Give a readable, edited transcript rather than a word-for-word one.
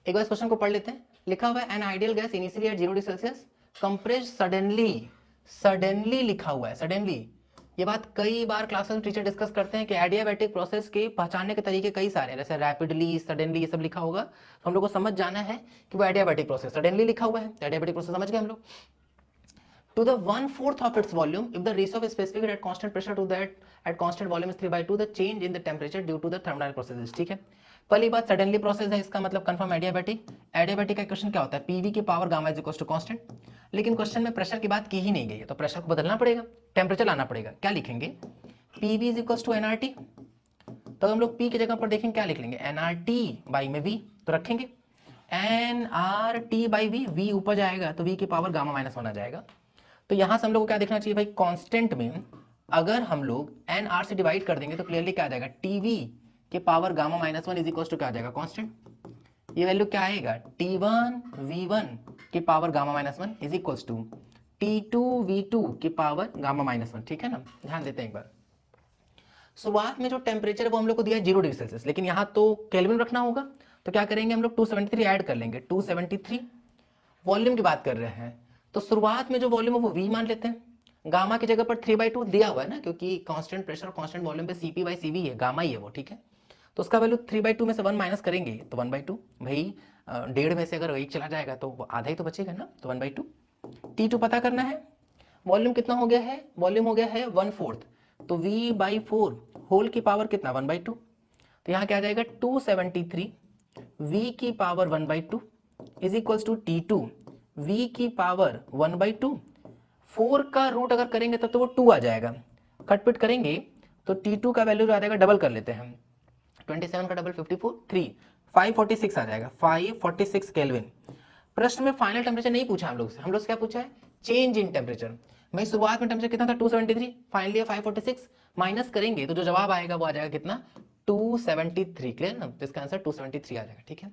एक बार इस क्वेश्चन को पढ़ लेते हैं। लिखा हुआ है an ideal gas initially at 0 degree Celsius compress suddenly लिखा हुआ है, सडनली। ये बात कई बार क्लास में टीचर डिस्कस करते हैं कि एडियाबैटिक प्रोसेस के पहचानने के तरीके कई सारे हैं, जैसे रैपिडली, सडनली, ये सब लिखा होगा तो हम लोग को समझ जाना है कि वो एडियाबैटिक प्रोसेस सडनली लिखा हुआ है, एडियाबैटिक प्रोसेस समझ गए हम लोग। To the 1/4 of its volume, if the ratio of specific at constant pressure to that at constant volume is 3/2, the change in the temperature due to the thermodynamic processes। ठीक है, पहली बात suddenly process है, इसका मतलब confirm adiabatic. Adiabatic का question क्या होता है, पीवी की power gamma is equal to constant, लेकिन क्वेश्चन में प्रेशर की बात की ही नहीं गई है, तो प्रेशर को बदलना पड़ेगा, टेम्परेचर लाना पड़ेगा। क्या लिखेंगे, PV is equal to NRT. तो हम लोग पी की जगह पर देखेंगे क्या लिख लेंगे, एनआरटी बाई में वी, तो रखेंगे एनआरटी बाई वी, वी ऊपर जाएगा तो वी की पावर गामा माइनस वन आ जाएगा। तो यहां से हम लोग को क्या देखना चाहिए भाई, कांस्टेंट में अगर हम लोग एन आर से डिवाइड कर देंगे तो क्लियरली क्या आ जाएगा, टीवी के power gamma minus one is equal to क्या आ जाएगा, कांस्टेंट। ये वैल्यू क्या आएगा, टी1 वी1 के power gamma minus one is equal to T two V two के पावर गामा माइनस वन। ठीक है ना, ध्यान देते हैं एक बार। शुरुआत में जो टेम्परेचर है वो हम लोग को दिया है 0 डिग्री सेल्सियस, लेकिन यहाँ तो केल्विन रखना होगा, तो क्या करेंगे हम लोग 273 ऐड कर लेंगे, 273। वॉल्यूम की बात कर रहे हैं तो शुरुआत में जो वॉल्यूम है वो V मान लेते हैं, गामा की जगह पर 3/2 दिया हुआ है ना, क्योंकि कांस्टेंट प्रेशर और कांस्टेंट वॉल्यूम पे CP/CV है, गामा ही है वो। ठीक है, तो उसका वैल्यू 3/2 में से 1 माइनस करेंगे तो 1/2। भाई 1.5 में से अगर 1 चला जाएगा तो आधा ही तो बचेगा ना, तो 1/2। T2 पता करना है, वॉल्यूम कितना हो गया है, वॉल्यूम हो गया है 1/4, तो V/4 होल की पावर कितना 1/2, तो यहाँ क्या आ जाएगा 273 V की power 1/2 is equals to T2 V की पावर 1/2। 4 का रूट अगर करेंगे तब तो वो 2 आ जाएगा, कटपिट करेंगे तो T2 का वैल्यू आ जाएगा, डबल कर लेते हैं हम, 27 का डबल 54, 3 546 आ जाएगा, 546 केल्विन। प्रश्न में फाइनल टेम्परेचर नहीं पूछा हम लोग से, हम लोग से क्या पूछा है, चेंज इन टेम्परेचर। भाई शुरुआत में टेम्परेचर कितना था 273, फाइनली 546, माइनस करेंगे तो जो जवाब आएगा वो आ जाएगा कितना 273। क्लियर ना, तो इसका आंसर 273 आ जाएगा। ठीक है।